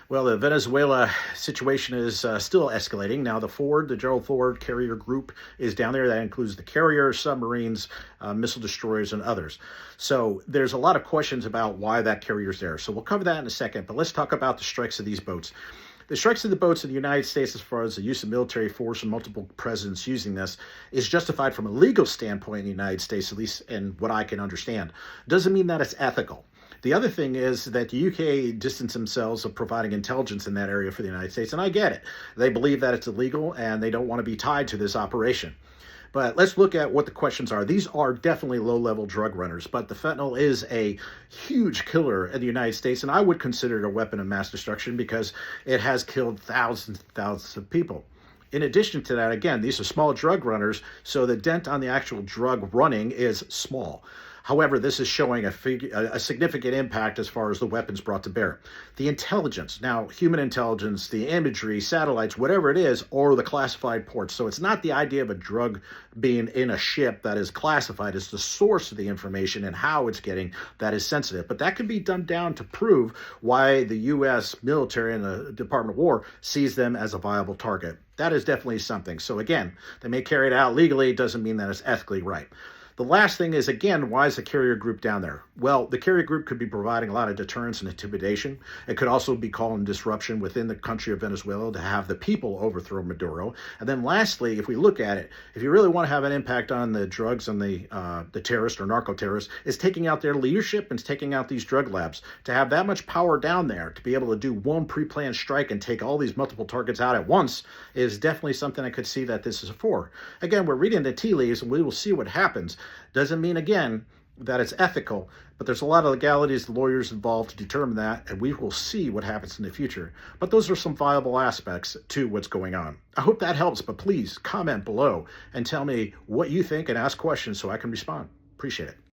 Well, the Venezuela situation is still escalating. Now, the Gerald Ford carrier group is down there. That includes the carriers, submarines, missile destroyers, and others. So there's a lot of questions about why that carrier's there. So we'll cover that in a second, but let's talk about the strikes of these boats. The strikes of the boats in the United States, as far as the use of military force and multiple presidents using this, is justified from a legal standpoint in the United States, at least in what I can understand. Doesn't mean that it's ethical. The other thing is that the UK distanced themselves of providing intelligence in that area for the United States, and I get it. They believe that it's illegal, and they don't want to be tied to this operation. But let's look at what the questions are. These are definitely low-level drug runners, but the fentanyl is a huge killer in the United States, and I would consider it a weapon of mass destruction because it has killed thousands and thousands of people. In addition to that, again, these are small drug runners, so the dent on the actual drug running is small. However, this is showing a significant impact as far as the weapons brought to bear. The intelligence, now human intelligence, the imagery, satellites, whatever it is, or the classified ports. So it's not the idea of a drug being in a ship that is classified. It's the source of the information and how it's getting that is sensitive. But that can be dumbed down to prove why the U.S. military and the Department of War sees them as a viable target. That is definitely something. So again, they may carry it out legally. It doesn't mean that it's ethically right. The last thing is, again, why is the carrier group down there? Well, the carrier group could be providing a lot of deterrence and intimidation. It could also be calling disruption within the country of Venezuela to have the people overthrow Maduro. And then lastly, if we look at it, if you really want to have an impact on the drugs and the terrorists or narco-terrorists, is taking out their leadership and taking out these drug labs. To have that much power down there, to be able to do one pre-planned strike and take all these multiple targets out at once is definitely something I could see that this is for. Again, we're reading the tea leaves and we will see what happens. Doesn't mean, again, that it's ethical, but there's a lot of legalities, the lawyers involved to determine that, and we will see what happens in the future. But those are some viable aspects to what's going on. I hope that helps, but please comment below and tell me what you think and ask questions so I can respond. Appreciate it.